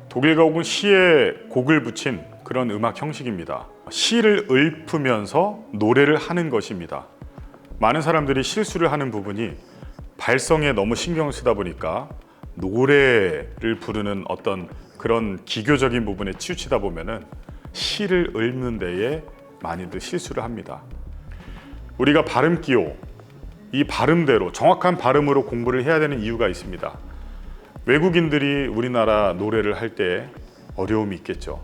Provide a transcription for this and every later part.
독일 가곡은 시에 곡을 붙인 그런 음악 형식입니다. 시를 읊으면서 노래를 하는 것입니다. 많은 사람들이 실수를 하는 부분이 발성에 너무 신경을 쓰다 보니까 노래를 부르는 어떤 그런 기교적인 부분에 치우치다 보면은 시를 읊는 데에 많이들 실수를 합니다. 우리가 발음 기호, 이 발음대로 정확한 발음으로 공부를 해야 되는 이유가 있습니다. 외국인들이 우리나라 노래를 할 때 어려움이 있겠죠.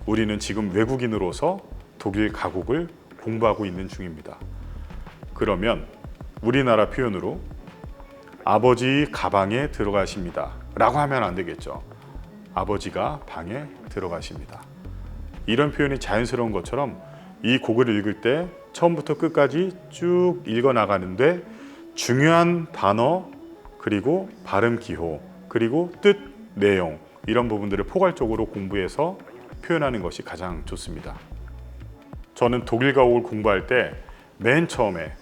우리는 지금 외국인으로서 독일 가곡을 공부하고 있는 중입니다. 그러면 우리나라 표현으로 아버지 가방에 들어가십니다 라고 하면 안 되겠죠. 아버지가 방에 들어가십니다. 이런 표현이 자연스러운 것처럼 이 곡을 읽을 때 처음부터 끝까지 쭉 읽어 나가는데 중요한 단어, 그리고 발음 기호, 그리고 뜻, 내용, 이런 부분들을 포괄적으로 공부해서 표현하는 것이 가장 좋습니다. 저는 독일 가곡을 공부할 때 맨 처음에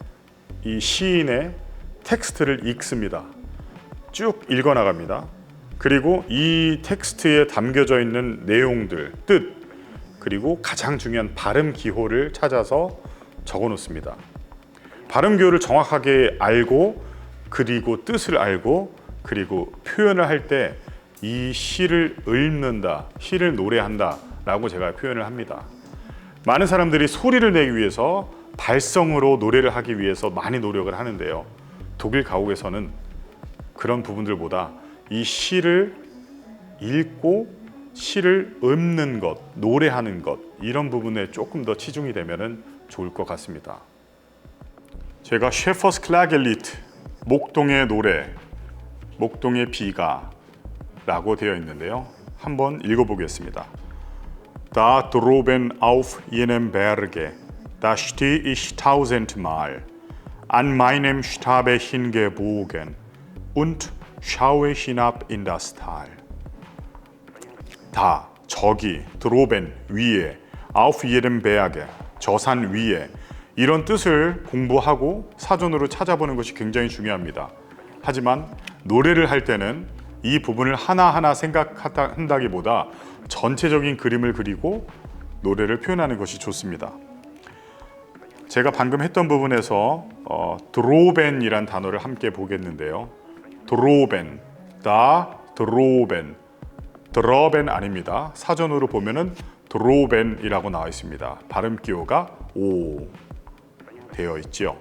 이 시인의 텍스트를 읽습니다. 쭉 읽어 나갑니다. 그리고 이 텍스트에 담겨져 있는 내용들, 뜻, 그리고 가장 중요한 발음 기호를 찾아서 적어 놓습니다. 발음 기호를 정확하게 알고, 그리고 뜻을 알고, 그리고 표현을 할 때 이 시를 읊는다, 시를 노래한다 라고 제가 표현을 합니다. 많은 사람들이 소리를 내기 위해서 발성으로 노래를 하기 위해서 많이 노력을 하는데요, 독일 가곡에서는 그런 부분들보다 이 시를 읽고 시를 읊는 것, 노래하는 것, 이런 부분에 조금 더 치중이 되면 좋을 것 같습니다. 제가 셰퍼스 클라겔리트, 목동의 노래, 목동의 비가 라고 되어 있는데요, 한번 읽어보겠습니다. Da droben auf jenem Berge, da steh ich tausendmal, an meinem Stabe hingebogen und schaue hinab in das Tal. 다, 저기, droben, 위에, auf jedem Berge, 저 산 위에, 이런 뜻을 공부하고 사전으로 찾아보는 것이 굉장히 중요합니다. 하지만 노래를 할 때는 이 부분을 하나하나 생각한다기보다 전체적인 그림을 그리고 노래를 표현하는 것이 좋습니다. 제가 방금 했던 부분에서 드로벤이란 단어를 함께 보겠는데요. 드로벤, 다 드로벤, 드러벤 아닙니다. 사전으로 보면은 드로벤이라고 나와 있습니다. 발음 기호가 O 되어 있지요.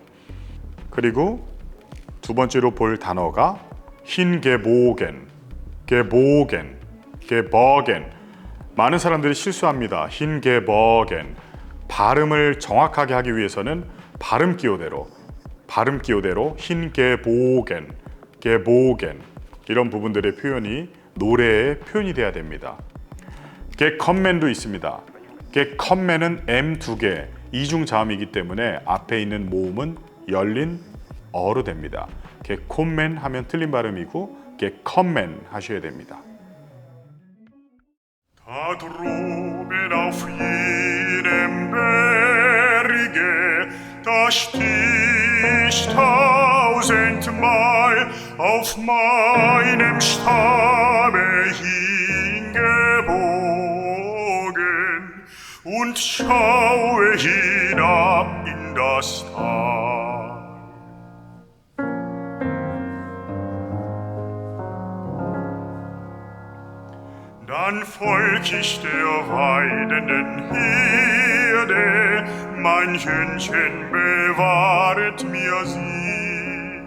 그리고 두 번째로 볼 단어가 흰게보겐, 게보겐, 게버겐. 많은 사람들이 실수합니다. 흰게버겐. 발음을 정확하게 하기 위해서는 발음 기호대로 흰게보겐, 게보겐, 이런 부분들의 표현이 노래에 표현이 돼야 됩니다. 게컴맨도 있습니다. 게컴맨은 M 두 개, 이중자음이기 때문에 앞에 있는 모음은 열린 어로 됩니다. 게콤맨 하면 틀린 발음이고 게컴맨 하셔야 됩니다. Da droben auf jenem Berge, da steh ich tausendmal auf meinem Stabe hingebogen und schaue hinab in das Tal. Dann folg ich der weidenden Herde, mein Hündchen bewahret mir sie.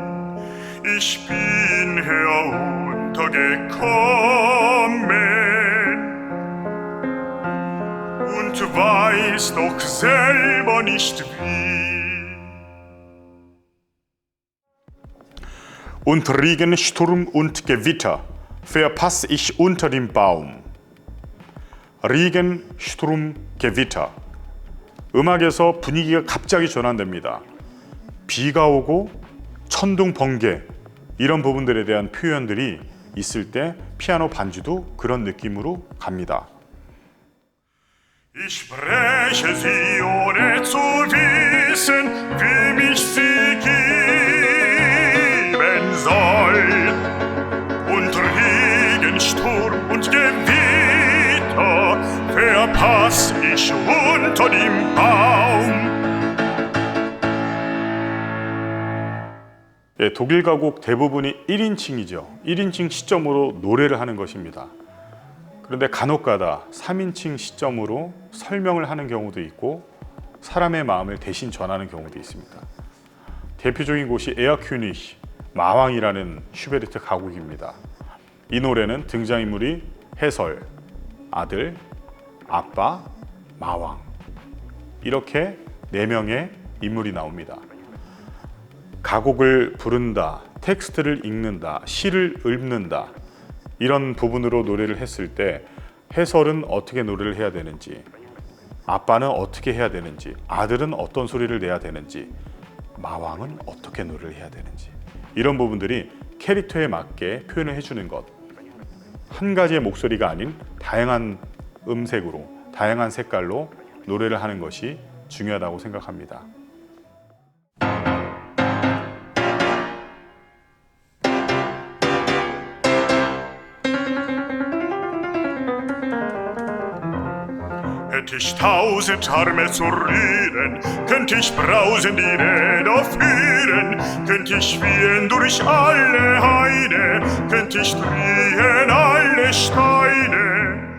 Ich bin heruntergekommen und weiß doch selber nicht wie. Und Regen, Sturm und Gewitter verpasse ich unter dem Baum. Regen, Sturm, Gewitter. 음악에서 분위기가 갑자기 전환됩니다. 비가 오고 천둥, 번개, 이런 부분들에 대한 표현들이 있을 때 피아노 반주도 그런 느낌으로 갑니다. Ich spreche sie ohne zu wissen, wem ich sie geben soll. Und Regen, Sturm und Gewitter ich unter dem Baum. 예, 독일 가곡 대부분이 1인칭이죠. 1인칭 시점으로 노래를 하는 것입니다. 그런데 간혹가다 3인칭 시점으로 설명을 하는 경우도 있고 사람의 마음을 대신 전하는 경우도 있습니다. 대표적인 곳이 에어큐니시 마왕이라는 슈베르트 가곡입니다. 이 노래는 등장인물이 해설, 아들, 아빠, 마왕 이렇게 4명의 인물이 나옵니다. 가곡을 부른다, 텍스트를 읽는다, 시를 읊는다 이런 부분으로 노래를 했을 때 해설은 어떻게 노래를 해야 되는지, 아빠는 어떻게 해야 되는지, 아들은 어떤 소리를 내야 되는지, 마왕은 어떻게 노래를 해야 되는지 이런 부분들이 캐릭터에 맞게 표현을 해주는 것, 한 가지의 목소리가 아닌 다양한 음색으로, 다양한 색깔로 노래를 하는 것이 중요하다고 생각합니다. Hätte ich 1000 Arme zu rühren, könnte ich brausend die Räder führen, könnte ich wehen durch alle Heide, könnte ich drehen alle Steine.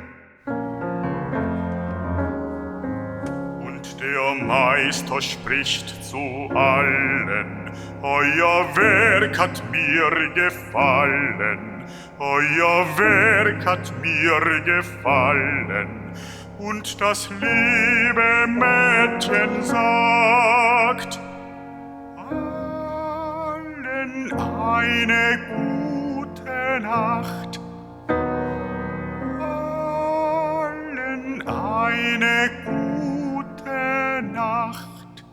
Und der Meister spricht zu allen, euer Werk hat mir gefallen, euer Werk hat mir gefallen. Und das liebe Mädchen sagt allen eine gute Nacht, allen eine gute Nacht.